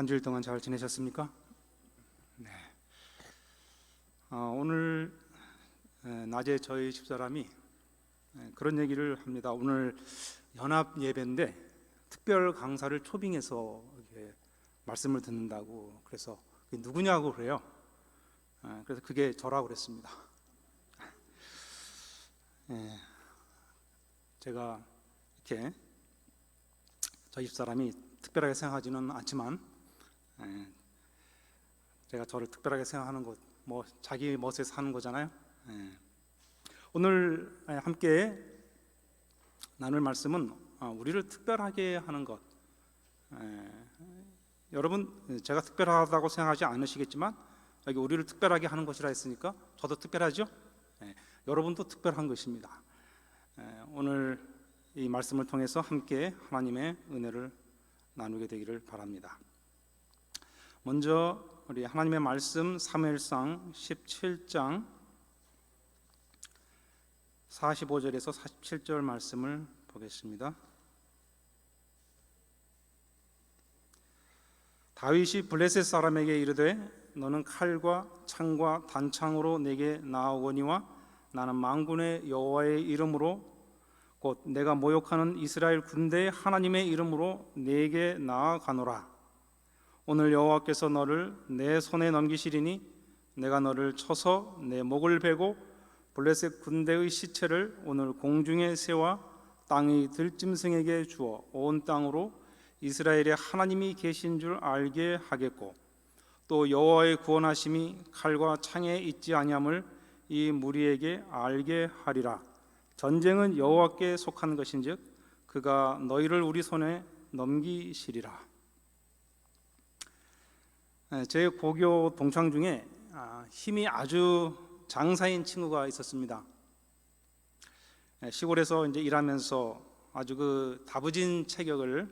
한 주일 동안 잘 지내셨습니까? 네. 오늘 낮에 저희 집사람이 그런 얘기를 합니다. 오늘 연합 예배인데 특별 강사를 초빙해서 이렇게 말씀을 듣는다고. 그래서 그게 누구냐고 그래요. 그래서 그게 저라고 그랬습니다. 제가 이렇게 저희 집사람이 특별하게 생각하지는 않지만 제가 저를 특별하게 생각하는 것, 뭐 자기 멋에 사는 거잖아요. 오늘 함께 나눌 말씀은 우리를 특별하게 하는 것. 여러분, 제가 특별하다고 생각하지 않으시겠지만 여기 우리를 특별하게 하는 것이라 했으니까 저도 특별하죠. 여러분도 특별한 것입니다. 오늘 이 말씀을 통해서 함께 하나님의 은혜를 나누게 되기를 바랍니다. 먼저 우리 하나님의 말씀 사무엘상 17장 45절에서 47절 말씀을 보겠습니다. 다윗이 블레셋 사람에게 이르되 너는 칼과 창과 단창으로 내게 나아오거니와 나는 만군의 여호와의 이름으로 곧 내가 모욕하는 이스라엘 군대의 하나님의 이름으로 내게 나아가노라. 오늘 여호와께서 너를 내 손에 넘기시리니 내가 너를 쳐서 내 목을 베고 블레셋 군대의 시체를 오늘 공중의 새와 땅의 들짐승에게 주어 온 땅으로 이스라엘의 하나님이 계신 줄 알게 하겠고 또 여호와의 구원하심이 칼과 창에 있지 아니함을 이 무리에게 알게 하리라. 전쟁은 여호와께 속한 것인즉 그가 너희를 우리 손에 넘기시리라. 제 고교 동창 중에 힘이 아주 장사인 친구가 있었습니다. 시골에서 이제 일하면서 아주 그 다부진 체격을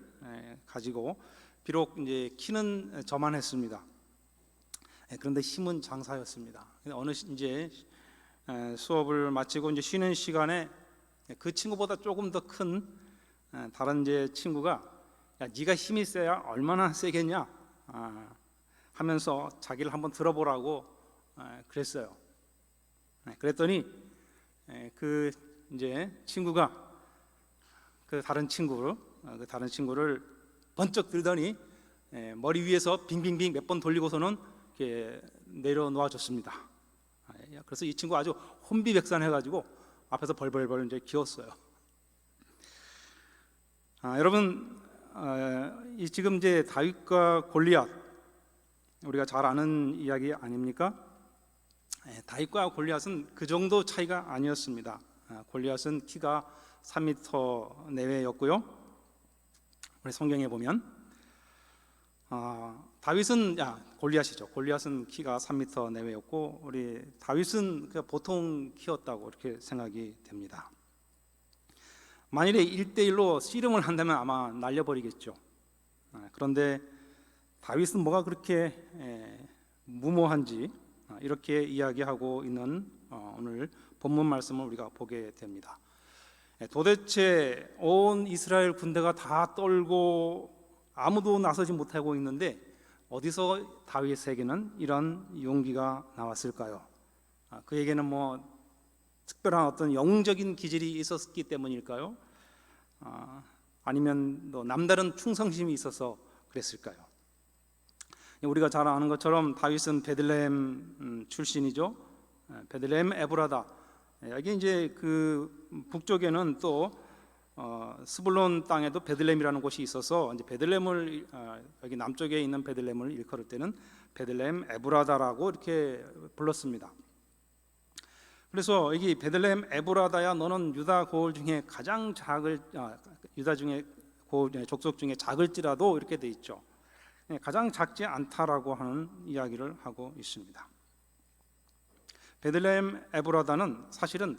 가지고 비록 이제 키는 저만했습니다. 그런데 힘은 장사였습니다. 어느 이제 수업을 마치고 이제 쉬는 시간에 그 친구보다 조금 더 큰 다른 이제 친구가 야, 네가 힘이 세야 얼마나 세겠냐 하면서 자기를 한번 들어보라고 그랬어요. 그랬더니 그 이제 친구가 그 다른 친구를 번쩍 들더니 머리 위에서 빙빙빙 몇 번 돌리고서는 이렇게 내려놓아 줬습니다. 그래서 이 친구 아주 혼비백산해가지고 앞에서 벌벌벌 이제 기었어요. 여러분, 이 지금 이제 다윗과 골리앗 우리가 잘 아는 이야기 아닙니까? 다윗과 골리앗은 그 정도 차이가 아니었습니다. 골리앗은 키가 3m 내외였고요. 우리 성경에 보면 골리앗은 키가 3m 내외였고 우리 다윗은 그냥 보통 키였다고 이렇게 생각이 됩니다. 만일에 1대1로 씨름을 한다면 아마 날려버리겠죠. 그런데 다윗은 뭐가 그렇게 무모한지 이렇게 이야기하고 있는 오늘 본문 말씀을 우리가 보게 됩니다. 도대체 온 이스라엘 군대가 다 떨고 아무도 나서지 못하고 있는데 어디서 다윗에게는 이런 용기가 나왔을까요? 그에게는 뭐 특별한 어떤 영적인 기질이 있었기 때문일까요? 아니면 또 남다른 충성심이 있어서 그랬을까요? 우리가 잘 아는 것처럼 다윗은 베들레헴 출신이죠. 베들레헴 에브라다. 여기 이제 그 북쪽에는 또 스불론 땅에도 베들레헴이라는 곳이 있어서 이제 베들레헴을 여기 남쪽에 있는 베들레헴을 일컬을 때는 베들레헴 에브라다라고 이렇게 불렀습니다. 그래서 여기 베들레헴 에브라다야 너는 유다 고을 중에 가장 유다 중에 족속 중에 작을지라도 이렇게 돼 있죠. 가장 작지 않다라고 하는 이야기를 하고 있습니다. 베들레헴 에브라다는 사실은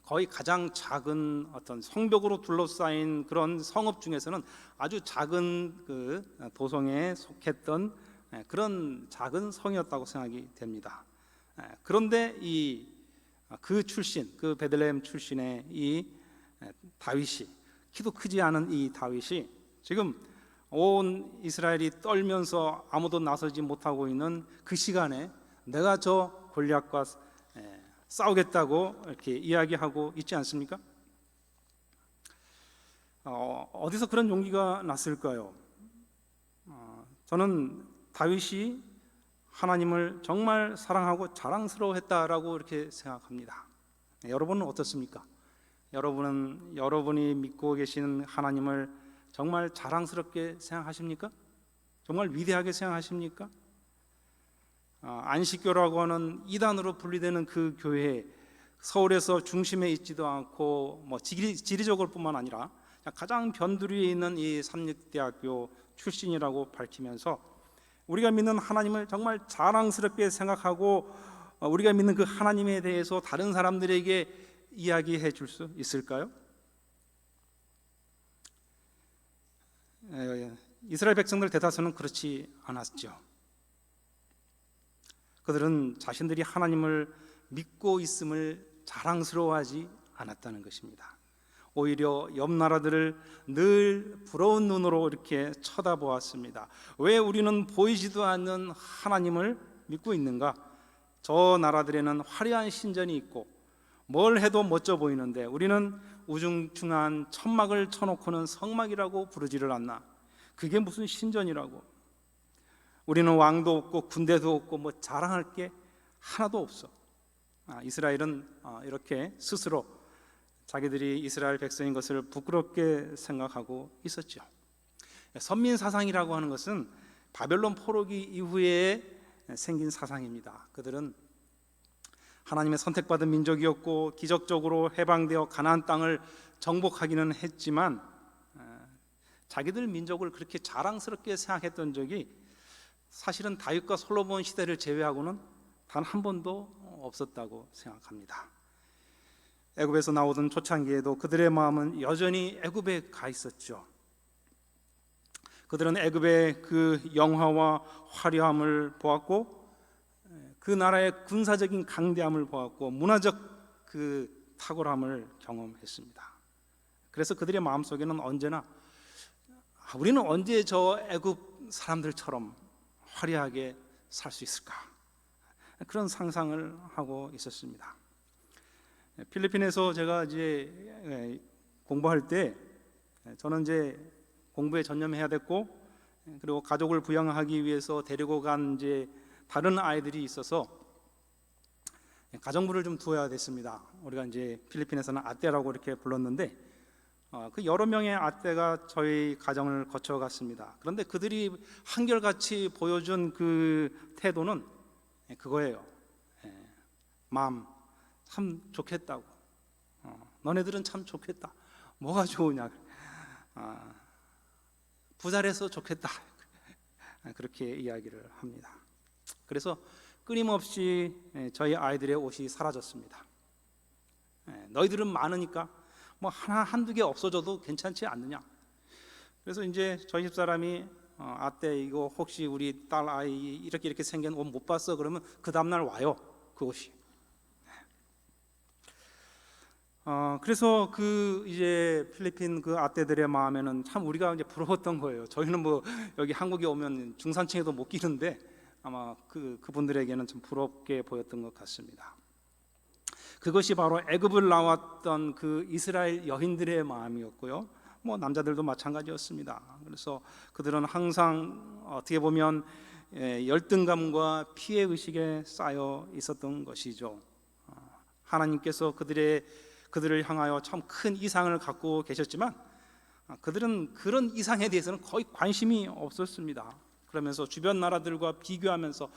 거의 가장 작은 어떤 성벽으로 둘러싸인 그런 성읍 중에서는 아주 작은 그 도성에 속했던 그런 작은 성이었다고 생각이 됩니다. 그런데 그 베들레헴 출신의 이 다윗이, 키도 크지 않은 이 다윗이 지금 온 이스라엘이 떨면서 아무도 나서지 못하고 있는 그 시간에 내가 저 골리앗과 싸우겠다고 이렇게 이야기하고 있지 않습니까? 어디서 그런 용기가 났을까요? 저는 다윗이 하나님을 정말 사랑하고 자랑스러워했다라고 이렇게 생각합니다. 여러분은 어떻습니까? 여러분은 여러분이 믿고 계시는 하나님을 정말 자랑스럽게 생각하십니까? 정말 위대하게 생각하십니까? 안식교라고 하는 이단으로 분리되는 그 교회, 서울에서 중심에 있지도 않고 지리적으로 뿐만 아니라 가장 변두리에 있는 이 삼육대학교 출신이라고 밝히면서 우리가 믿는 하나님을 정말 자랑스럽게 생각하고 우리가 믿는 그 하나님에 대해서 다른 사람들에게 이야기해 줄 수 있을까요? 이스라엘 백성들 대다수는 그렇지 않았죠. 그들은 자신들이 하나님을 믿고 있음을 자랑스러워하지 않았다는 것입니다. 오히려 옆 나라들을 늘 부러운 눈으로 이렇게 쳐다보았습니다. 왜 우리는 보이지도 않는 하나님을 믿고 있는가? 저 나라들에는 화려한 신전이 있고 뭘 해도 멋져 보이는데 우리는 우중충한 천막을 쳐놓고는 성막이라고 부르지를 않나? 그게 무슨 신전이라고? 우리는 왕도 없고 군대도 없고 자랑할 게 하나도 없어. 이스라엘은 이렇게 스스로 자기들이 이스라엘 백성인 것을 부끄럽게 생각하고 있었죠. 선민 사상이라고 하는 것은 바벨론 포로기 이후에 생긴 사상입니다. 그들은 하나님의 선택받은 민족이었고 기적적으로 해방되어 가나안 땅을 정복하기는 했지만 자기들 민족을 그렇게 자랑스럽게 생각했던 적이 사실은 다윗과 솔로몬 시대를 제외하고는 단 한 번도 없었다고 생각합니다. 애굽에서 나오던 초창기에도 그들의 마음은 여전히 애굽에 가 있었죠. 그들은 애굽의 그 영화와 화려함을 보았고 그 나라의 군사적인 강대함을 보았고 문화적 그 탁월함을 경험했습니다. 그래서 그들의 마음속에는 언제나 우리는 언제 저 애굽 사람들처럼 화려하게 살 수 있을까? 그런 상상을 하고 있었습니다. 필리핀에서 제가 이제 공부할 때 저는 이제 공부에 전념해야 됐고 그리고 가족을 부양하기 위해서 데리고 간 이제 다른 아이들이 있어서 가정부를 좀 두어야 됐습니다. 우리가 이제 필리핀에서는 아떼라고 이렇게 불렀는데 그 여러 명의 아떼가 저희 가정을 거쳐갔습니다. 그런데 그들이 한결같이 보여준 그 태도는 그거예요. 마음 참 좋겠다고. 너네들은 참 좋겠다. 뭐가 좋으냐? 부자라서 좋겠다. 그렇게 이야기를 합니다. 그래서 끊임없이 저희 아이들의 옷이 사라졌습니다. 너희들은 많으니까 하나 한두 개 없어져도 괜찮지 않느냐? 그래서 이제 저희 집사람이 아떼 이거 혹시 우리 딸 아이 이렇게 생긴 옷 못 봤어? 그러면 그 다음날 와요. 그 옷이. 그래서 그 이제 필리핀 그 아떼들의 마음에는 참 우리가 이제 부러웠던 거예요. 저희는 여기 한국에 오면 중산층에도 못 끼는데 아마 그분들에게는 좀 부럽게 보였던 것 같습니다. 그것이 바로 애굽을 나왔던 그 이스라엘 여인들의 마음이었고요. 남자들도 마찬가지였습니다. 그래서 그들은 항상 어떻게 보면 열등감과 피해 의식에 쌓여 있었던 것이죠. 하나님께서 그들을 향하여 참 큰 이상을 갖고 계셨지만 그들은 그런 이상에 대해서는 거의 관심이 없었습니다. 그러면서 주변 나라들과 비교하면서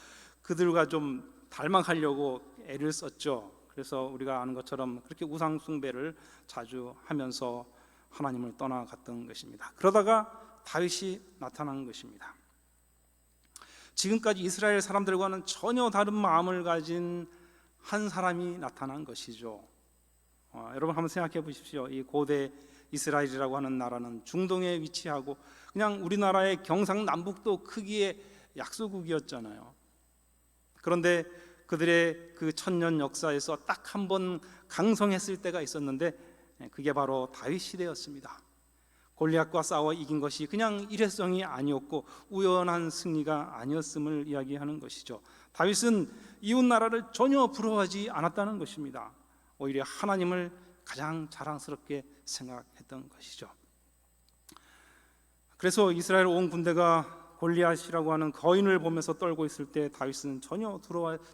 그들과 좀 닮아가려고 애를 썼죠. 그래서 우리가 아는 것처럼 그렇게 우상 숭배를 자주 하면서 하나님을 떠나갔던 것입니다. 그러다가 다윗이 나타난 것입니다. 지금까지 이스라엘 사람들과는 전혀 다른 마음을 가진 한 사람이 나타난 것이죠. 여러분 한번 생각해 보십시오. 이 고대 이스라엘이라고 하는 나라는 중동에 위치하고 그냥 우리나라의 경상남북도 크기의 약소국이었잖아요. 그런데 그들의 그 천년 역사에서 딱 한 번 강성했을 때가 있었는데 그게 바로 다윗 시대였습니다. 골리앗과 싸워 이긴 것이 그냥 일회성이 아니었고 우연한 승리가 아니었음을 이야기하는 것이죠. 다윗은 이웃 나라를 전혀 부러워하지 않았다는 것입니다. 오히려 하나님을 가장 자랑스럽게 생각했던 것이죠. 그래서 이스라엘 온 군대가 골리앗이라고 하는 거인을 보면서 떨고 있을 때 다윗은 전혀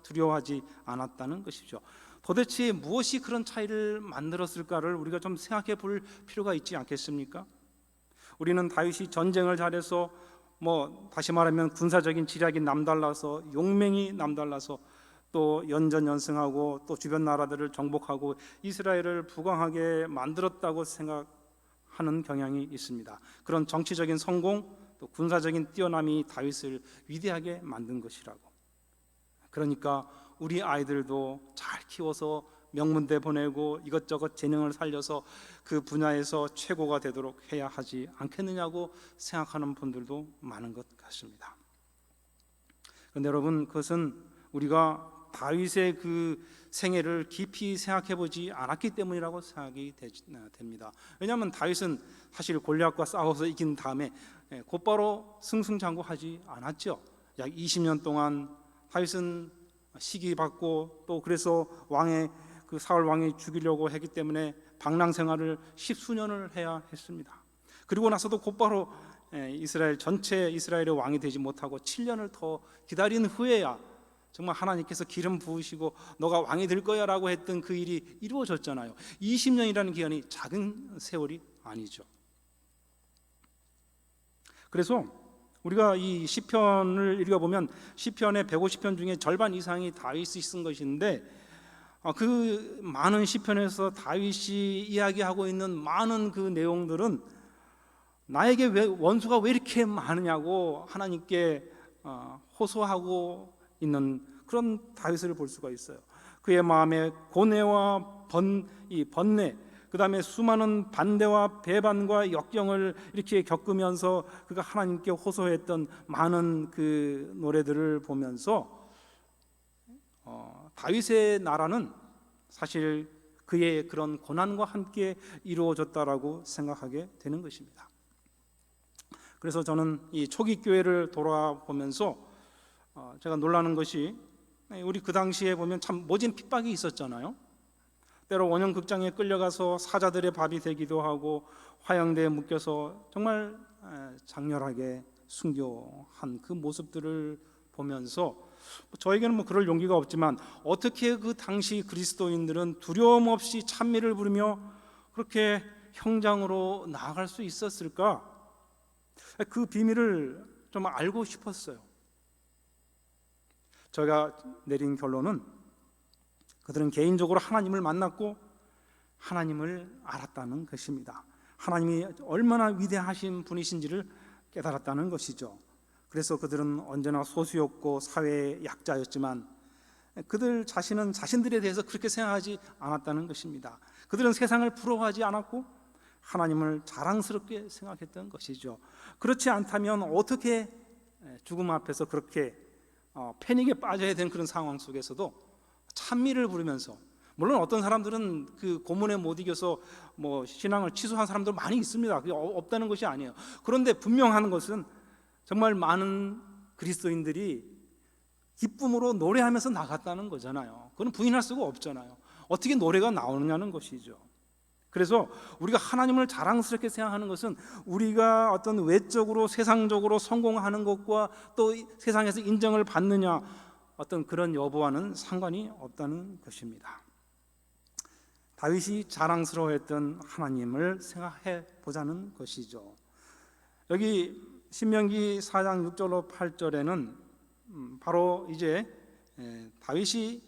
두려워하지 않았다는 것이죠. 도대체 무엇이 그런 차이를 만들었을까를 우리가 좀 생각해 볼 필요가 있지 않겠습니까? 우리는 다윗이 전쟁을 잘해서 다시 말하면 군사적인 지략이 남달라서 용맹이 남달라서 또 연전연승하고 또 주변 나라들을 정복하고 이스라엘을 부강하게 만들었다고 생각하는 경향이 있습니다. 그런 정치적인 성공 또 군사적인 뛰어남이 다윗을 위대하게 만든 것이라고. 그러니까 우리 아이들도 잘 키워서 명문대 보내고 이것저것 재능을 살려서 그 분야에서 최고가 되도록 해야 하지 않겠느냐고 생각하는 분들도 많은 것 같습니다. 그런데 여러분, 그것은 우리가 다윗의 그 생애를 깊이 생각해 보지 않았기 때문이라고 생각이 됩니다. 왜냐하면 다윗은 사실 골리앗과 싸워서 이긴 다음에 곧바로 승승장구하지 않았죠. 약 20년 동안 다윗은 시기받고 또 그래서 그 사울 왕이 죽이려고 했기 때문에 방랑 생활을 10수년을 해야 했습니다. 그리고 나서도 곧바로 이스라엘 전체 이스라엘의 왕이 되지 못하고 7년을 더 기다린 후에야 정말 하나님께서 기름 부으시고 너가 왕이 될 거야 라고 했던 그 일이 이루어졌잖아요. 20년이라는 기간이 작은 세월이 아니죠. 그래서 우리가 이 시편을 읽어보면 시편의 150편 중에 절반 이상이 다윗이 쓴 것인데 그 많은 시편에서 다윗이 이야기하고 있는 많은 그 내용들은 나에게 원수가 왜 이렇게 많으냐고 하나님께 호소하고 있는 그런 다윗을 볼 수가 있어요. 그의 마음에 고뇌와 번뇌, 그 다음에 수많은 반대와 배반과 역경을 이렇게 겪으면서 그가 하나님께 호소했던 많은 그 노래들을 보면서 다윗의 나라는 사실 그의 그런 고난과 함께 이루어졌다라고 생각하게 되는 것입니다. 그래서 저는 이 초기 교회를 돌아보면서 제가 놀라는 것이 우리 그 당시에 보면 참 모진 핍박이 있었잖아요. 때로 원형극장에 끌려가서 사자들의 밥이 되기도 하고 화양대에 묶여서 정말 장렬하게 순교한 그 모습들을 보면서 저에게는 그럴 용기가 없지만 어떻게 그 당시 그리스도인들은 두려움 없이 찬미를 부르며 그렇게 형장으로 나아갈 수 있었을까? 그 비밀을 좀 알고 싶었어요. 제가 내린 결론은 그들은 개인적으로 하나님을 만났고 하나님을 알았다는 것입니다. 하나님이 얼마나 위대하신 분이신지를 깨달았다는 것이죠. 그래서 그들은 언제나 소수였고 사회의 약자였지만 그들 자신은 자신들에 대해서 그렇게 생각하지 않았다는 것입니다. 그들은 세상을 부러워하지 않았고 하나님을 자랑스럽게 생각했던 것이죠. 그렇지 않다면 어떻게 죽음 앞에서 그렇게 패닉에 빠져야 되는 그런 상황 속에서도 찬미를 부르면서, 물론 어떤 사람들은 그 고문에 못 이겨서 신앙을 취소한 사람들 많이 있습니다. 그게 없다는 것이 아니에요. 그런데 분명한 것은 정말 많은 그리스도인들이 기쁨으로 노래하면서 나갔다는 거잖아요. 그건 부인할 수가 없잖아요. 어떻게 노래가 나오느냐는 것이죠. 그래서 우리가 하나님을 자랑스럽게 생각하는 것은 우리가 어떤 외적으로 세상적으로 성공하는 것과 또 세상에서 인정을 받느냐 어떤 그런 여부와는 상관이 없다는 것입니다. 다윗이 자랑스러워했던 하나님을 생각해 보자는 것이죠. 여기 신명기 4장 6절로 8절에는 바로 이제 다윗이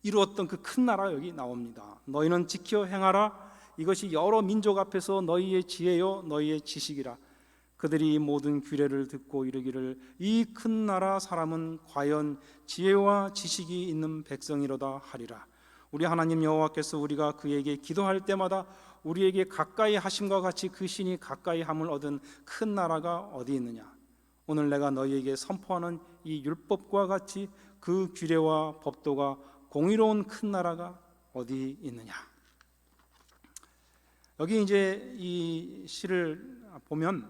이루었던 그 큰 나라가 여기 나옵니다. 너희는 지켜 행하라. 이것이 여러 민족 앞에서 너희의 지혜요 너희의 지식이라. 그들이 이 모든 규례를 듣고 이르기를 이 큰 나라 사람은 과연 지혜와 지식이 있는 백성이로다 하리라. 우리 하나님 여호와께서 우리가 그에게 기도할 때마다 우리에게 가까이 하심과 같이 그 신이 가까이 함을 얻은 큰 나라가 어디 있느냐. 오늘 내가 너희에게 선포하는 이 율법과 같이 그 규례와 법도가 공의로운 큰 나라가 어디 있느냐. 여기 이제 이 시를 보면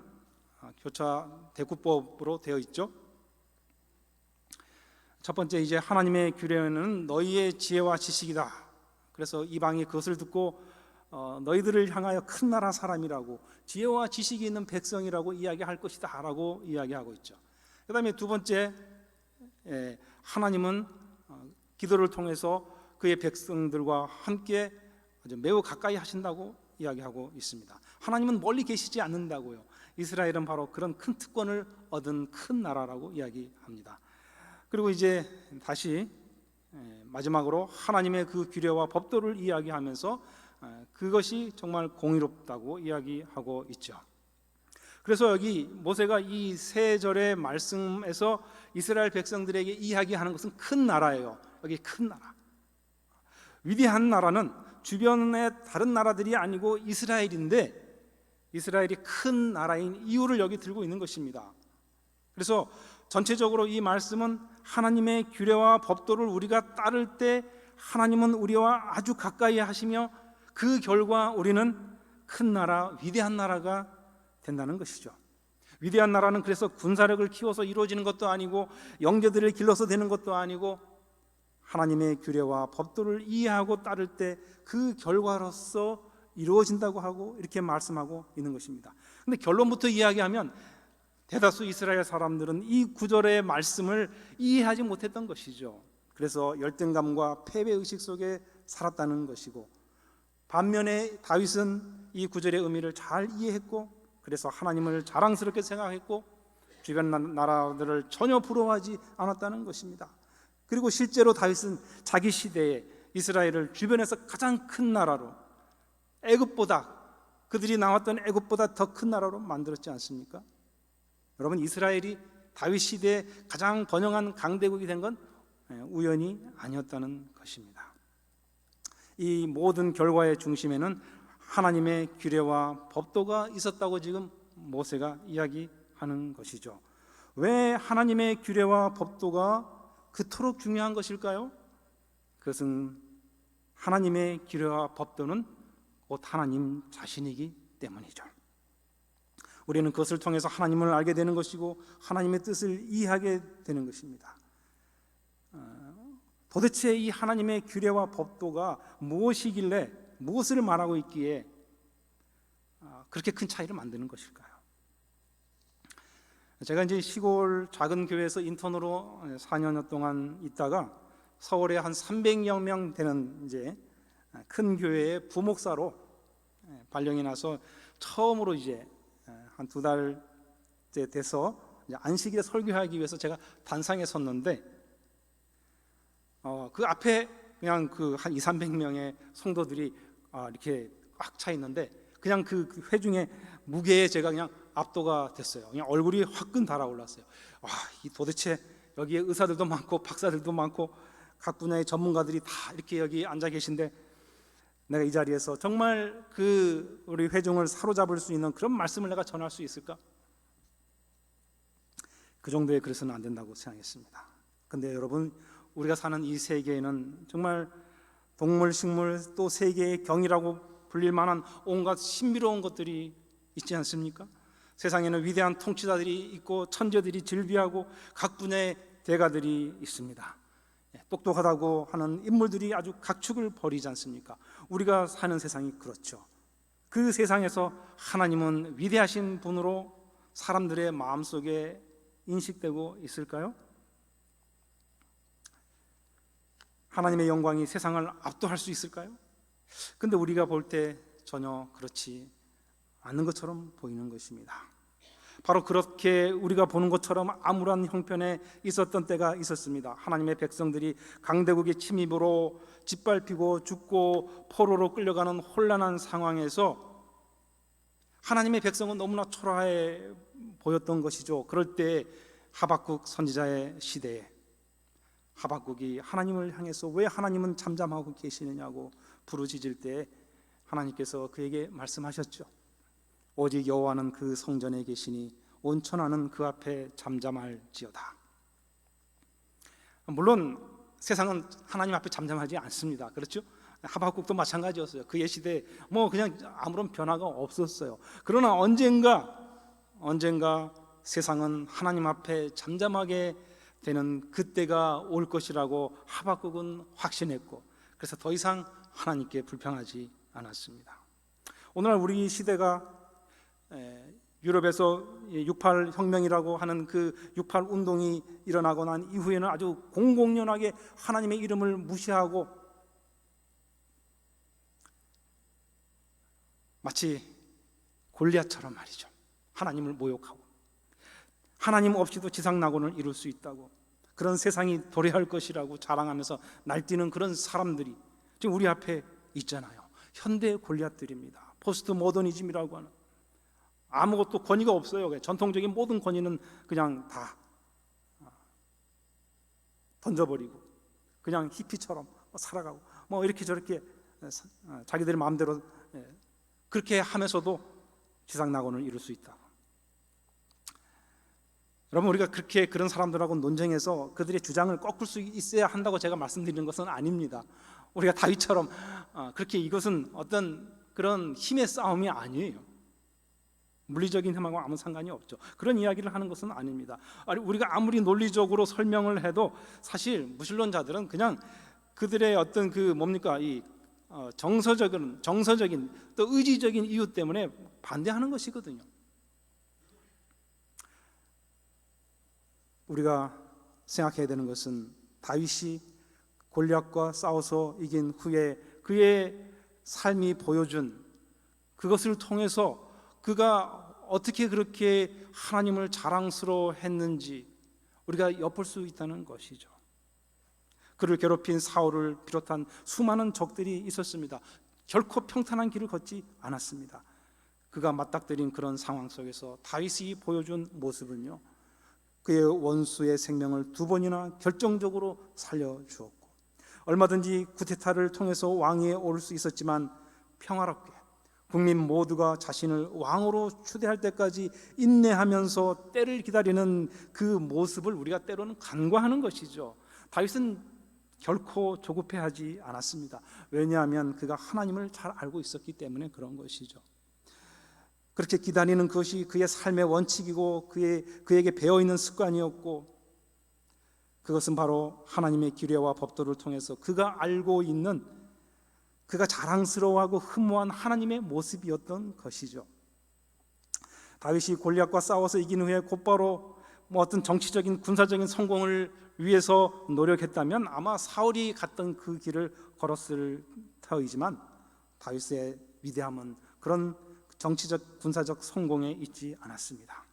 교차 대구법으로 되어 있죠. 첫 번째, 이제 하나님의 규례는 너희의 지혜와 지식이다. 그래서 이방이 그것을 듣고 너희들을 향하여 큰 나라 사람이라고, 지혜와 지식이 있는 백성이라고 이야기할 것이다 라고 이야기하고 있죠. 그 다음에 두 번째, 하나님은 기도를 통해서 그의 백성들과 함께 아주 매우 가까이 하신다고 이야기하고 있습니다. 하나님은 멀리 계시지 않는다고요. 이스라엘은 바로 그런 큰 특권을 얻은 큰 나라라고 이야기합니다. 그리고 이제 다시 마지막으로 하나님의 그 규례와 법도를 이야기하면서 그것이 정말 공의롭다고 이야기하고 있죠. 그래서 여기 모세가 이 세 절의 말씀에서 이스라엘 백성들에게 이야기하는 것은 큰 나라예요. 여기 큰 나라, 위대한 나라는 주변의 다른 나라들이 아니고 이스라엘인데, 이스라엘이 큰 나라인 이유를 여기 들고 있는 것입니다. 그래서 전체적으로 이 말씀은 하나님의 규례와 법도를 우리가 따를 때 하나님은 우리와 아주 가까이 하시며 그 결과 우리는 큰 나라, 위대한 나라가 된다는 것이죠. 위대한 나라는 그래서 군사력을 키워서 이루어지는 것도 아니고 영재들을 길러서 되는 것도 아니고 하나님의 규례와 법도를 이해하고 따를 때 그 결과로서 이루어진다고 하고 이렇게 말씀하고 있는 것입니다. 그런데 결론부터 이야기하면 대다수 이스라엘 사람들은 이 구절의 말씀을 이해하지 못했던 것이죠. 그래서 열등감과 패배의식 속에 살았다는 것이고, 반면에 다윗은 이 구절의 의미를 잘 이해했고, 그래서 하나님을 자랑스럽게 생각했고 주변 나라들을 전혀 부러워하지 않았다는 것입니다. 그리고 실제로 다윗은 자기 시대에 이스라엘을 주변에서 가장 큰 나라로, 애굽보다, 그들이 나왔던 애굽보다 더 큰 나라로 만들었지 않습니까? 여러분, 이스라엘이 다윗 시대에 가장 번영한 강대국이 된 건 우연이 아니었다는 것입니다. 이 모든 결과의 중심에는 하나님의 규례와 법도가 있었다고 지금 모세가 이야기하는 것이죠. 왜 하나님의 규례와 법도가 그토록 중요한 것일까요? 그것은 하나님의 규례와 법도는 곧 하나님 자신이기 때문이죠. 우리는 그것을 통해서 하나님을 알게 되는 것이고 하나님의 뜻을 이해하게 되는 것입니다. 도대체 이 하나님의 규례와 법도가 무엇이길래, 무엇을 말하고 있기에 그렇게 큰 차이를 만드는 것일까요? 제가 이제 시골 작은 교회에서 인턴으로 4년여 동안 있다가 서울에 한 300여 명 되는 이제 큰 교회의 부목사로 발령이 나서 처음으로 이제 한 2달째 돼서 이제 안식일에 설교하기 위해서 제가 단상에 섰는데 그 앞에 그냥 그 한 200~300명의 성도들이 이렇게 꽉 차 있는데 그냥 그 회중의 무게에 제가 그냥 압도가 됐어요. 그냥 얼굴이 화끈 달아올랐어요. 와, 이 도대체 여기에 의사들도 많고 박사들도 많고 각 분야의 전문가들이 다 이렇게 여기 앉아 계신데 내가 이 자리에서 정말 그 우리 회중을 사로잡을 수 있는 그런 말씀을 내가 전할 수 있을까? 그 정도의 그래서는 안 된다고 생각했습니다. 근데 여러분, 우리가 사는 이 세계에는 정말 동물, 식물, 또 세계의 경이라고 불릴 만한 온갖 신비로운 것들이 있지 않습니까? 세상에는 위대한 통치자들이 있고 천재들이 즐비하고 각 분야의 대가들이 있습니다. 똑똑하다고 하는 인물들이 아주 각축을 벌이지 않습니까? 우리가 사는 세상이 그렇죠. 그 세상에서 하나님은 위대하신 분으로 사람들의 마음속에 인식되고 있을까요? 하나님의 영광이 세상을 압도할 수 있을까요? 근데 우리가 볼 때 전혀 그렇지 않는 것처럼 보이는 것입니다. 바로 그렇게 우리가 보는 것처럼 암울한 형편에 있었던 때가 있었습니다. 하나님의 백성들이 강대국의 침입으로 짓밟히고 죽고 포로로 끌려가는 혼란한 상황에서 하나님의 백성은 너무나 초라해 보였던 것이죠. 그럴 때 하박국 선지자의 시대에 하박국이 하나님을 향해서 왜 하나님은 잠잠하고 계시느냐고 부르짖을 때 하나님께서 그에게 말씀하셨죠. 오직 여호와는 그 성전에 계시니 온 천하는 그 앞에 잠잠할지어다. 물론 세상은 하나님 앞에 잠잠하지 않습니다. 그렇죠? 하박국도 마찬가지였어요. 그의 시대에 뭐 그냥 아무런 변화가 없었어요. 그러나 언젠가 세상은 하나님 앞에 잠잠하게 되는 그때가 올 것이라고 하박국은 확신했고, 그래서 더 이상 하나님께 불평하지 않았습니다. 오늘날 우리 시대가 유럽에서 68 혁명이라고 하는 그 68 운동이 일어나고 난 이후에는 아주 공공연하게 하나님의 이름을 무시하고 마치 골리앗처럼 말이죠, 하나님을 모욕하고 하나님 없이도 지상낙원을 이룰 수 있다고, 그런 세상이 도래할 것이라고 자랑하면서 날뛰는 그런 사람들이 지금 우리 앞에 있잖아요. 현대 골리앗들입니다. 포스트 모더니즘이라고 하는, 아무것도 권위가 없어요. 전통적인 모든 권위는 그냥 다 던져버리고 그냥 히피처럼 살아가고 뭐 이렇게 저렇게 자기들의 마음대로 그렇게 하면서도 지상낙원을 이룰 수 있다. 여러분, 우리가 그렇게 그런 사람들하고 논쟁해서 그들의 주장을 꺾을 수 있어야 한다고 제가 말씀드리는 것은 아닙니다. 우리가 다윗처럼 그렇게, 이것은 어떤 그런 힘의 싸움이 아니에요. 물리적인 힘하고 아무 상관이 없죠. 그런 이야기를 하는 것은 아닙니다. 우리가 아무리 논리적으로 설명을 해도 사실 무신론자들은 그냥 그들의 어떤 그 뭡니까, 이 정서적인 또 의지적인 이유 때문에 반대하는 것이거든요. 우리가 생각해야 되는 것은 다윗이 골리앗과 싸워서 이긴 후에 그의 삶이 보여준 그것을 통해서 그가 어떻게 그렇게 하나님을 자랑스러워했는지 우리가 엿볼 수 있다는 것이죠. 그를 괴롭힌 사울을 비롯한 수많은 적들이 있었습니다. 결코 평탄한 길을 걷지 않았습니다. 그가 맞닥뜨린 그런 상황 속에서 다윗이 보여준 모습은요, 그의 원수의 생명을 2번이나 결정적으로 살려주었고, 얼마든지 쿠데타를 통해서 왕위에 오를 수 있었지만 평화롭게 국민 모두가 자신을 왕으로 추대할 때까지 인내하면서 때를 기다리는 그 모습을 우리가 때로는 간과하는 것이죠. 다윗은 결코 조급해하지 않았습니다. 왜냐하면 그가 하나님을 잘 알고 있었기 때문에 그런 것이죠. 그렇게 기다리는 것이 그의 삶의 원칙이고 그에게 배어있는 습관이었고, 그것은 바로 하나님의 규례와 법도를 통해서 그가 알고 있는, 그가 자랑스러워하고 흠모한 하나님의 모습이었던 것이죠. 다윗이 골리앗과 싸워서 이긴 후에 곧바로 어떤 정치적인 군사적인 성공을 위해서 노력했다면 아마 사울이 갔던 그 길을 걸었을 터이지만, 다윗의 위대함은 그런 정치적 군사적 성공에 있지 않았습니다.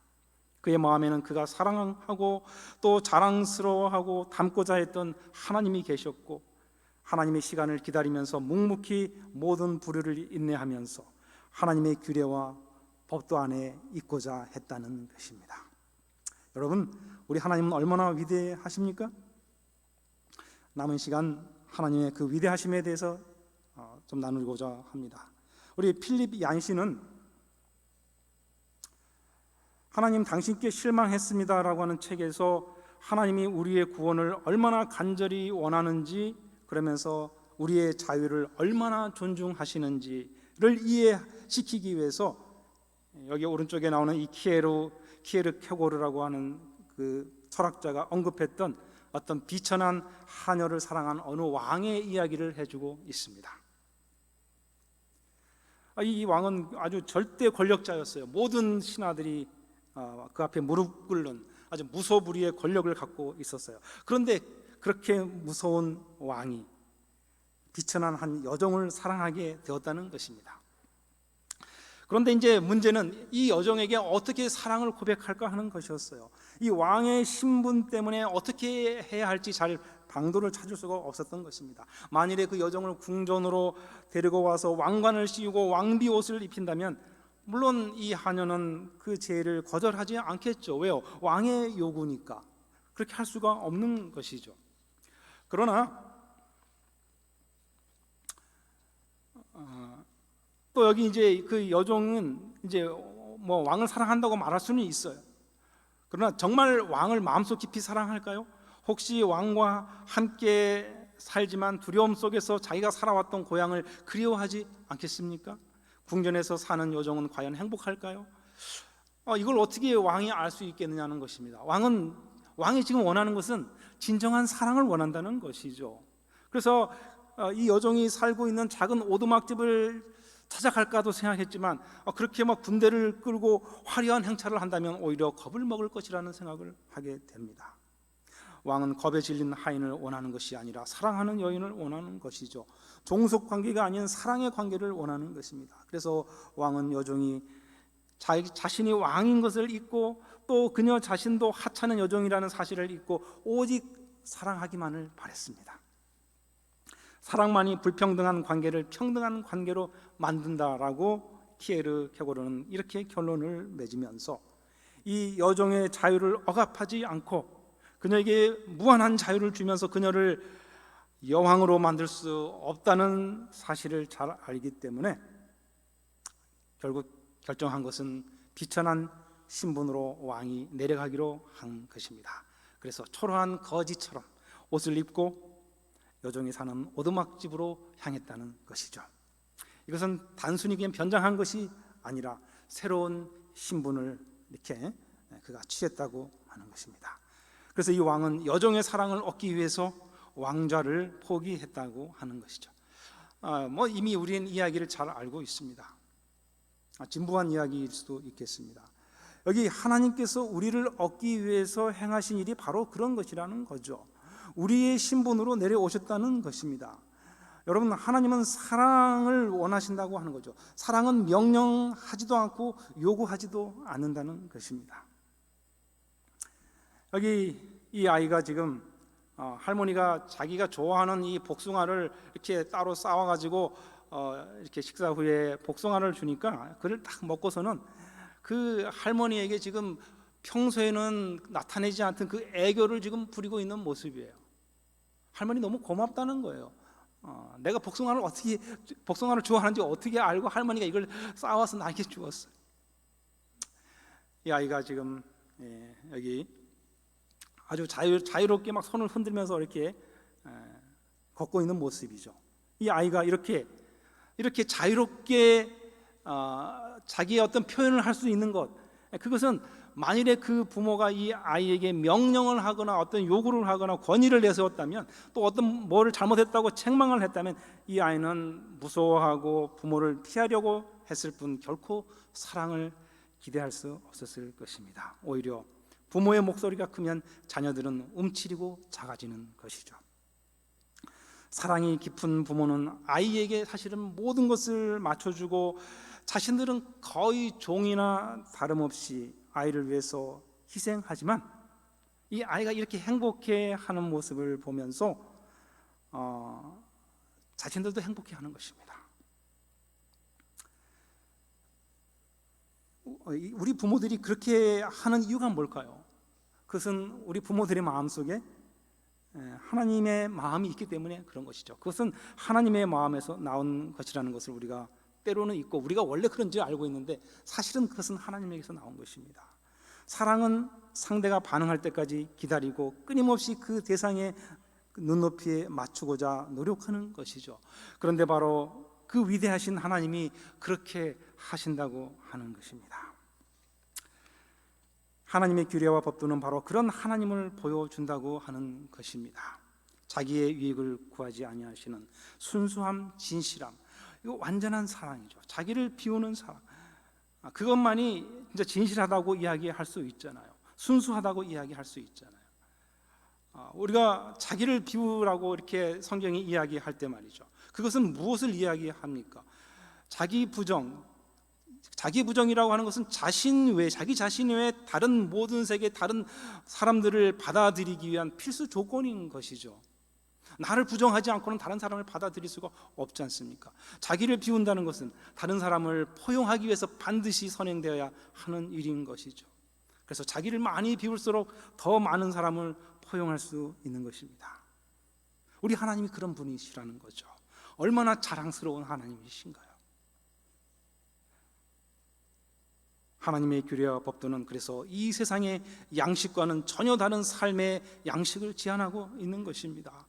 그의 마음에는 그가 사랑하고 또 자랑스러워하고 닮고자 했던 하나님이 계셨고, 하나님의 시간을 기다리면서 묵묵히 모든 불의를 인내하면서 하나님의 규례와 법도 안에 있고자 했다는 것입니다. 여러분, 우리 하나님은 얼마나 위대하십니까? 남은 시간 하나님의 그 위대하심에 대해서 좀 나누고자 합니다. 우리 필립 얀시는 하나님 당신께 실망했습니다라고 하는 책에서 하나님이 우리의 구원을 얼마나 간절히 원하는지, 그러면서 우리의 자유를 얼마나 존중하시는지를 이해시키기 위해서 여기 오른쪽에 나오는 이 키에르케고르라고 하는 그 철학자가 언급했던 어떤 비천한 하녀를 사랑한 어느 왕의 이야기를 해주고 있습니다. 이 왕은 아주 절대 권력자였어요. 모든 신하들이 그 앞에 무릎 꿇는 아주 무소불위의 권력을 갖고 있었어요. 그런데 그렇게 무서운 왕이 비천한 한 여종을 사랑하게 되었다는 것입니다. 그런데 이제 문제는 이 여종에게 어떻게 사랑을 고백할까 하는 것이었어요. 이 왕의 신분 때문에 어떻게 해야 할지 잘 방도를 찾을 수가 없었던 것입니다. 만일에 그 여종을 궁전으로 데리고 와서 왕관을 씌우고 왕비 옷을 입힌다면 물론 이 하녀는 그 제의를 거절하지 않겠죠. 왜요? 왕의 요구니까. 그렇게 할 수가 없는 것이죠. 그러나 또 여기 이제 그 여종은 이제 뭐 왕을 사랑한다고 말할 수는 있어요. 그러나 정말 왕을 마음속 깊이 사랑할까요? 혹시 왕과 함께 살지만 두려움 속에서 자기가 살아왔던 고향을 그리워하지 않겠습니까? 궁전에서 사는 여종은 과연 행복할까요? 이걸 어떻게 왕이 알 수 있겠느냐는 것입니다. 왕이 지금 원하는 것은 진정한 사랑을 원한다는 것이죠. 그래서 이 여종이 살고 있는 작은 오두막집을 찾아갈까도 생각했지만 그렇게 막 군대를 끌고 화려한 행차를 한다면 오히려 겁을 먹을 것이라는 생각을 하게 됩니다. 왕은 겁에 질린 하인을 원하는 것이 아니라 사랑하는 여인을 원하는 것이죠. 종속 관계가 아닌 사랑의 관계를 원하는 것입니다. 그래서 왕은 여종이 자신이 왕인 것을 잊고 또 그녀 자신도 하찮은 여종이라는 사실을 잊고 오직 사랑하기만을 바랬습니다. 사랑만이 불평등한 관계를 평등한 관계로 만든다라고 키에르 케고르는 이렇게 결론을 맺으면서 이 여종의 자유를 억압하지 않고 그녀에게 무한한 자유를 주면서 그녀를 여왕으로 만들 수 없다는 사실을 잘 알기 때문에 결국 결정한 것은 비천한 신분으로 왕이 내려가기로 한 것입니다. 그래서 초라한 거지처럼 옷을 입고 여종이 사는 오두막집으로 향했다는 것이죠. 이것은 단순히 그냥 변장한 것이 아니라 새로운 신분을 이렇게 그가 취했다고 하는 것입니다. 그래서 이 왕은 여종의 사랑을 얻기 위해서 왕좌를 포기했다고 하는 것이죠. 이미 우리는 이야기를 잘 알고 있습니다. 진부한 이야기일 수도 있겠습니다. 여기 하나님께서 우리를 얻기 위해서 행하신 일이 바로 그런 것이라는 거죠. 우리의 신분으로 내려오셨다는 것입니다. 여러분, 하나님은 사랑을 원하신다고 하는 거죠. 사랑은 명령하지도 않고 요구하지도 않는다는 것입니다. 여기 이 아이가 지금 할머니가 자기가 좋아하는 이 복숭아를 이렇게 따로 싸와가지고 이렇게 식사 후에 복숭아를 주니까 그를 딱 먹고서는 그 할머니에게 지금 평소에는 나타내지 않던 그 애교를 지금 부리고 있는 모습이에요. 할머니 너무 고맙다는 거예요. 내가 복숭아를 좋아하는지 어떻게 알고 할머니가 이걸 싸와서 나에게 주었어요. 이 아이가 지금 여기 아주 자유롭게 막 손을 흔들면서 이렇게 걷고 있는 모습이죠. 이 아이가 이렇게 자유롭게 자기의 어떤 표현을 할 수 있는 것, 그것은 만일에 그 부모가 이 아이에게 명령을 하거나 어떤 요구를 하거나 권위를 내세웠다면, 또 어떤 뭐를 잘못했다고 책망을 했다면 이 아이는 무서워하고 부모를 피하려고 했을 뿐 결코 사랑을 기대할 수 없었을 것입니다. 오히려 부모의 목소리가 크면 자녀들은 움츠리고 작아지는 것이죠. 사랑이 깊은 부모는 아이에게 사실은 모든 것을 맞춰주고 자신들은 거의 종이나 다름없이 아이를 위해서 희생하지만 이 아이가 이렇게 행복해하는 모습을 보면서 자신들도 행복해하는 것입니다. 우리 부모들이 그렇게 하는 이유가 뭘까요? 그것은 우리 부모들의 마음속에 하나님의 마음이 있기 때문에 그런 것이죠. 그것은 하나님의 마음에서 나온 것이라는 것을 우리가 때로는 잊고, 우리가 원래 그런 줄 알고 있는데 사실은 그것은 하나님에게서 나온 것입니다. 사랑은 상대가 반응할 때까지 기다리고 끊임없이 그 대상의 눈높이에 맞추고자 노력하는 것이죠. 그런데 바로 그 위대하신 하나님이 그렇게 하신다고 하는 것입니다. 하나님의 규례와 법도는 바로 그런 하나님을 보여준다고 하는 것입니다. 자기의 유익을 구하지 아니하시는 순수함, 진실함, 이거 완전한 사랑이죠. 자기를 비우는 사랑, 그것만이 진짜 진실하다고 이야기할 수 있잖아요. 순수하다고 이야기할 수 있잖아요. 우리가 자기를 비우라고 이렇게 성경이 이야기할 때 말이죠, 그것은 무엇을 이야기합니까? 자기 부정이라고 하는 것은 자기 자신 외에 다른 모든 세계 다른 사람들을 받아들이기 위한 필수 조건인 것이죠. 나를 부정하지 않고는 다른 사람을 받아들일 수가 없지 않습니까? 자기를 비운다는 것은 다른 사람을 포용하기 위해서 반드시 선행되어야 하는 일인 것이죠. 그래서 자기를 많이 비울수록 더 많은 사람을 포용할 수 있는 것입니다. 우리 하나님이 그런 분이시라는 거죠. 얼마나 자랑스러운 하나님이신가요? 하나님의 규례와 법도는 그래서 이 세상의 양식과는 전혀 다른 삶의 양식을 제안하고 있는 것입니다.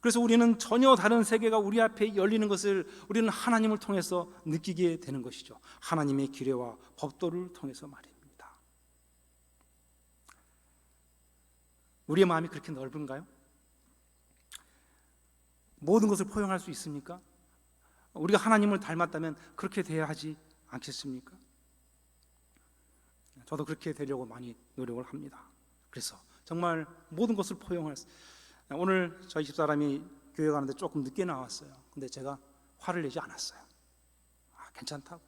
그래서 우리는 전혀 다른 세계가 우리 앞에 열리는 것을 우리는 하나님을 통해서 느끼게 되는 것이죠. 하나님의 규례와 법도를 통해서 말입니다. 우리의 마음이 그렇게 넓은가요? 모든 것을 포용할 수 있습니까? 우리가 하나님을 닮았다면 그렇게 돼야 하지 않겠습니까? 저도 그렇게 되려고 많이 노력을 합니다. 그래서 정말 모든 것을 포용할 수. 오늘 저희 집사람이 교회 가는데 조금 늦게 나왔어요. 근데 제가 화를 내지 않았어요. 괜찮다고.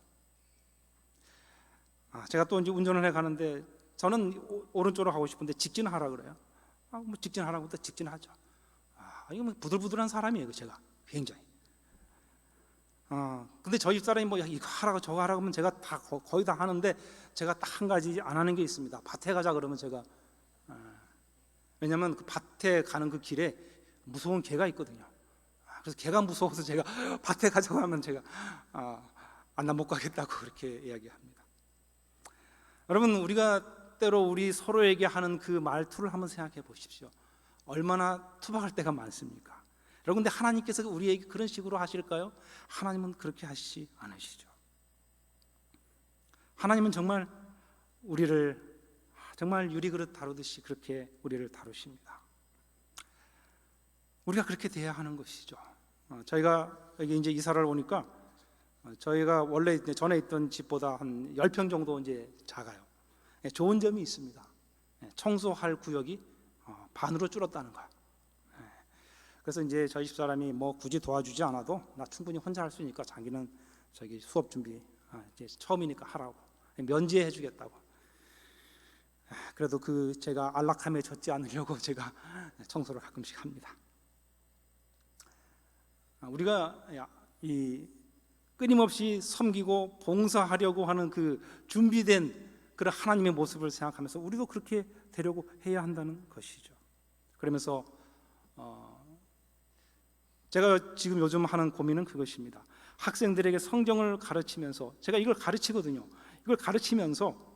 제가 또 이제 운전을 해 가는데 저는 오른쪽으로 가고 싶은데 직진하라 그래요. 뭐 직진하라고 또 직진하죠. 이거 뭐 부들부들한 사람이에요, 제가 굉장히. 근데 저희 집사람이 뭐 이거 하라고 저거 하라고 하면 제가 다 거의 다 하는데 제가 딱 한 가지 안 하는 게 있습니다. 밭에 가자 그러면 제가 왜냐하면 그 밭에 가는 그 길에 무서운 개가 있거든요. 그래서 개가 무서워서 제가 밭에 가자고 하면 제가 나 못 가겠다고 그렇게 이야기합니다. 여러분, 우리가 때로 우리 서로에게 하는 그 말투를 한번 생각해 보십시오. 얼마나 투박할 때가 많습니까? 여러분, 근데 하나님께서 우리에게 그런 식으로 하실까요? 하나님은 그렇게 하시지 않으시죠. 하나님은 정말 우리를 정말 유리그릇 다루듯이 그렇게 우리를 다루십니다. 우리가 그렇게 돼야 하는 것이죠. 저희가 여기 이제 이사를 오니까 저희가 원래 전에 있던 집보다 한 10평 정도 이제 작아요. 좋은 점이 있습니다. 청소할 구역이 반으로 줄었다는 거. 그래서 이제 저희 집사람이 뭐 굳이 도와주지 않아도 나 충분히 혼자 할 수 있으니까 자기는 저기 수업 준비 이제 처음이니까 하라고 면제해 주겠다고. 그래도 제가 안락함에 젖지 않으려고 제가 청소를 가끔씩 합니다. 우리가 이 끊임없이 섬기고 봉사하려고 하는 그 준비된 그런 하나님의 모습을 생각하면서 우리도 그렇게 되려고 해야 한다는 것이죠. 그러면서 제가 지금 요즘 하는 고민은 그것입니다. 학생들에게 성경을 가르치면서 제가 이걸 가르치거든요. 이걸 가르치면서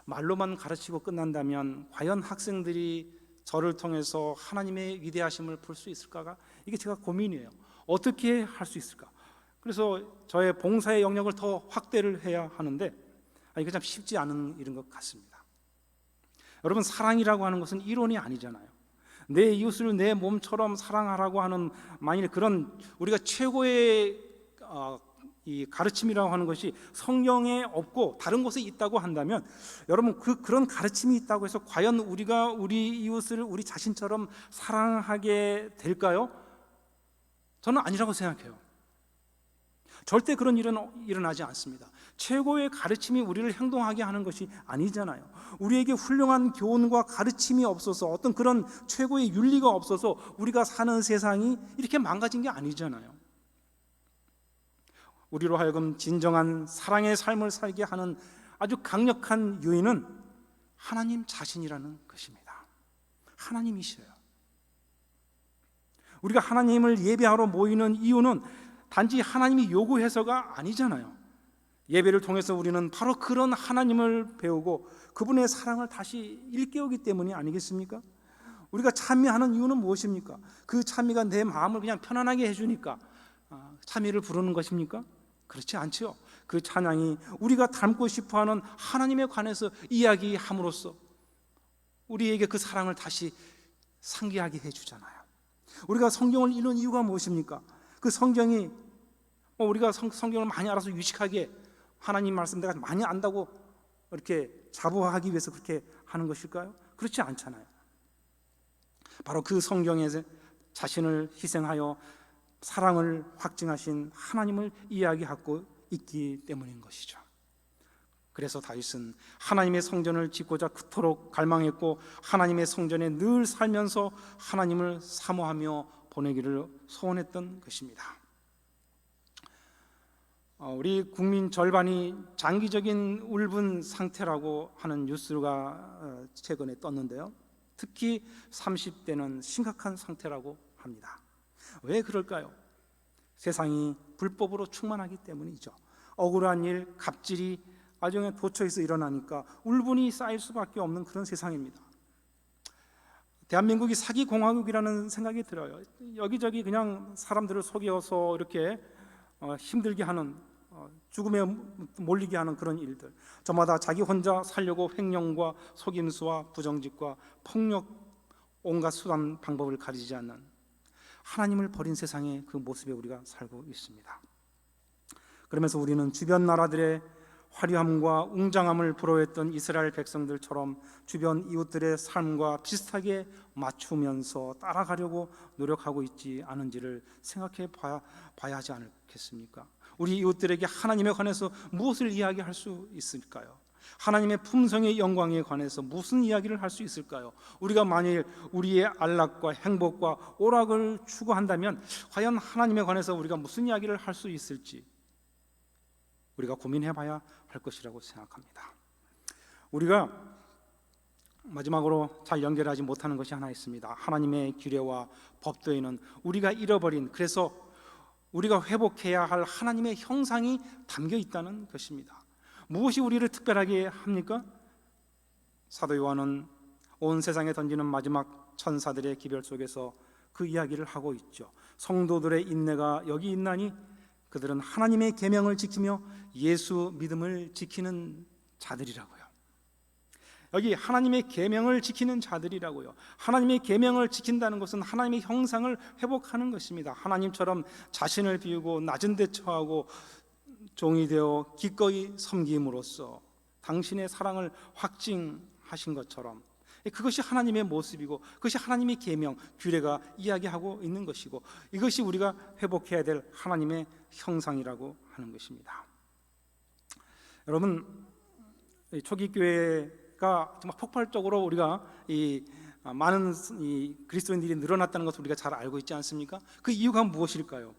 말로만 가르치고 끝난다면 과연 학생들이 저를 통해서 하나님의 위대하심을 볼 수 있을까가 이게 제가 고민이에요. 어떻게 할 수 있을까? 그래서 저의 봉사의 영역을 더 확대를 해야 하는데 이게 참 쉽지 않은 일인 것 같습니다. 여러분, 사랑이라고 하는 것은 이론이 아니잖아요. 내 이웃을 내 몸처럼 사랑하라고 하는 만일 그런 우리가 최고의 이 가르침이라고 하는 것이 성경에 없고 다른 곳에 있다고 한다면 여러분 그런 가르침이 있다고 해서 과연 우리가 우리 이웃을 우리 자신처럼 사랑하게 될까요? 저는 아니라고 생각해요. 절대 그런 일은 일어나지 않습니다. 최고의 가르침이 우리를 행동하게 하는 것이 아니잖아요. 우리에게 훌륭한 교훈과 가르침이 없어서 어떤 그런 최고의 윤리가 없어서 우리가 사는 세상이 이렇게 망가진 게 아니잖아요. 우리로 하여금 진정한 사랑의 삶을 살게 하는 아주 강력한 요인은 하나님 자신이라는 것입니다. 하나님이셔요. 우리가 하나님을 예배하러 모이는 이유는 단지 하나님이 요구해서가 아니잖아요. 예배를 통해서 우리는 바로 그런 하나님을 배우고 그분의 사랑을 다시 일깨우기 때문이 아니겠습니까? 우리가 찬미하는 이유는 무엇입니까? 그 찬미가 내 마음을 그냥 편안하게 해주니까 찬미를 부르는 것입니까? 그렇지 않죠. 그 찬양이 우리가 닮고 싶어하는 하나님에 관해서 이야기함으로써 우리에게 그 사랑을 다시 상기하게 해주잖아요. 우리가 성경을 읽는 이유가 무엇입니까? 그 성경이 우리가 성경을 많이 알아서 유식하게 하나님 말씀 내가 많이 안다고 이렇게 자부하기 위해서 그렇게 하는 것일까요? 그렇지 않잖아요. 바로 그 성경에 자신을 희생하여 사랑을 확증하신 하나님을 이야기하고 있기 때문인 것이죠. 그래서 다윗은 하나님의 성전을 짓고자 그토록 갈망했고 하나님의 성전에 늘 살면서 하나님을 사모하며 보내기를 소원했던 것입니다. 우리 국민 절반이 장기적인 울분 상태라고 하는 뉴스가 최근에 떴는데요. 특히 30대는 심각한 상태라고 합니다. 왜 그럴까요? 세상이 불법으로 충만하기 때문이죠. 억울한 일, 갑질이 아정에 도처에서 일어나니까 울분이 쌓일 수밖에 없는 그런 세상입니다. 대한민국이 사기공화국이라는 생각이 들어요. 여기저기 그냥 사람들을 속여서 이렇게 힘들게 하는, 죽음에 몰리게 하는 그런 일들, 저마다 자기 혼자 살려고 횡령과 속임수와 부정직과 폭력, 온갖 수단 방법을 가리지 않는 하나님을 버린 세상의 그 모습에 우리가 살고 있습니다. 그러면서 우리는 주변 나라들의 화려함과 웅장함을 부러워했던 이스라엘 백성들처럼 주변 이웃들의 삶과 비슷하게 맞추면서 따라가려고 노력하고 있지 않은지를 생각해 봐야 하지 않겠습니까? 우리 이웃들에게 하나님에 관해서 무엇을 이야기할 수 있을까요? 하나님의 품성의 영광에 관해서 무슨 이야기를 할 수 있을까요? 우리가 만일 우리의 안락과 행복과 오락을 추구한다면 과연 하나님에 관해서 우리가 무슨 이야기를 할 수 있을지 우리가 고민해 봐야 할 것이라고 생각합니다. 우리가 마지막으로 잘 연결하지 못하는 것이 하나 있습니다. 하나님의 규례와 법도에는 우리가 잃어버린, 그래서 우리가 회복해야 할 하나님의 형상이 담겨 있다는 것입니다. 무엇이 우리를 특별하게 합니까? 사도 요한은 온 세상에 던지는 마지막 천사들의 기별 속에서 그 이야기를 하고 있죠. 성도들의 인내가 여기 있나니 그들은 하나님의 계명을 지키며 예수 믿음을 지키는 자들이라고요. 여기 하나님의 계명을 지키는 자들이라고요. 하나님의 계명을 지킨다는 것은 하나님의 형상을 회복하는 것입니다. 하나님처럼 자신을 비우고 낮은 데 처하고 종이 되어 기꺼이 섬김으로써 당신의 사랑을 확증하신 것처럼, 그것이 하나님의 모습이고 그것이 하나님의 계명, 규례가 이야기하고 있는 것이고 이것이 우리가 회복해야 될 하나님의 형상이라고 하는 것입니다. 여러분, 초기 교회가 정말 폭발적으로 우리가 많은 그리스도인들이 늘어났다는 것을 우리가 잘 알고 있지 않습니까? 그 이유가 무엇일까요?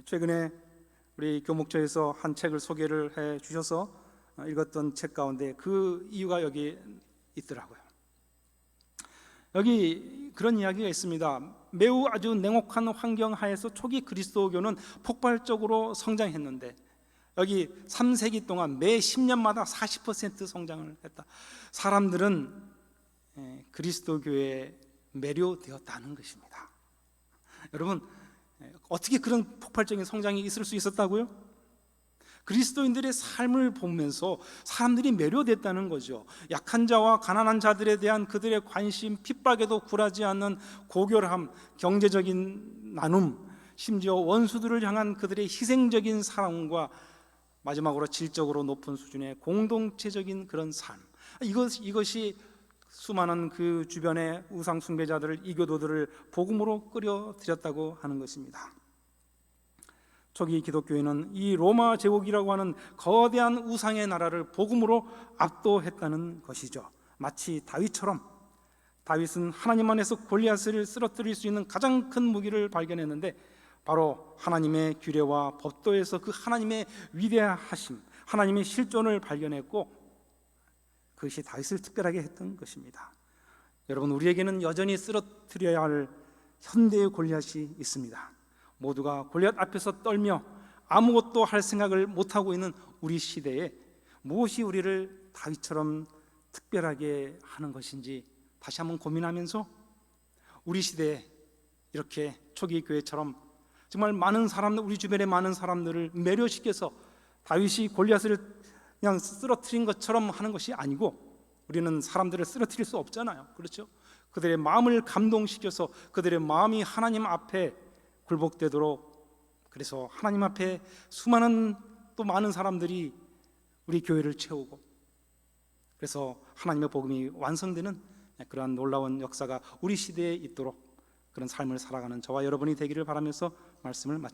최근에 우리 교목처에서 한 책을 소개를 해 주셔서 읽었던 책 가운데 그 이유가 여기 있더라고요. 여기 그런 이야기가 있습니다. 매우 아주 냉혹한 환경 하에서 초기 그리스도교는 폭발적으로 성장했는데 여기 3세기 동안 매 10년마다 40% 성장을 했다. 사람들은 그리스도교에 매료되었다는 것입니다. 여러분, 어떻게 그런 폭발적인 성장이 있을 수 있었다고요? 그리스도인들의 삶을 보면서 사람들이 매료됐다는 거죠. 약한 자와 가난한 자들에 대한 그들의 관심, 핍박에도 굴하지 않는 고결함, 경제적인 나눔, 심지어 원수들을 향한 그들의 희생적인 사랑과 마지막으로 질적으로 높은 수준의 공동체적인 그런 삶, 이것이 수많은 그 주변의 우상 숭배자들을, 이교도들을 복음으로 끌어들였다고 하는 것입니다. 초기 기독교회는 이 로마 제국이라고 하는 거대한 우상의 나라를 복음으로 압도했다는 것이죠. 마치 다윗처럼, 다윗은 하나님 안에서 골리앗을 쓰러뜨릴 수 있는 가장 큰 무기를 발견했는데 바로 하나님의 규례와 법도에서 그 하나님의 위대하심, 하나님의 실존을 발견했고 그것이 다윗을 특별하게 했던 것입니다. 여러분, 우리에게는 여전히 쓰러뜨려야 할 현대의 골리앗이 있습니다. 모두가 골리앗 앞에서 떨며 아무것도 할 생각을 못하고 있는 우리 시대에 무엇이 우리를 다윗처럼 특별하게 하는 것인지 다시 한번 고민하면서 우리 시대에 이렇게 초기 교회처럼 정말 많은 사람들, 우리 주변의 많은 사람들을 매료시켜서 다윗이 골리앗을 그냥 쓰러뜨린 것처럼 하는 것이 아니고, 우리는 사람들을 쓰러뜨릴 수 없잖아요. 그렇죠? 그들의 마음을 감동시켜서 그들의 마음이 하나님 앞에 굴복되도록, 그래서 하나님 앞에 수많은 또 많은 사람들이 우리 교회를 채우고, 그래서 하나님의 복음이 완성되는 그러한 놀라운 역사가 우리 시대에 있도록 그런 삶을 살아가는 저와 여러분이 되기를 바라면서 말씀을 마칩니다.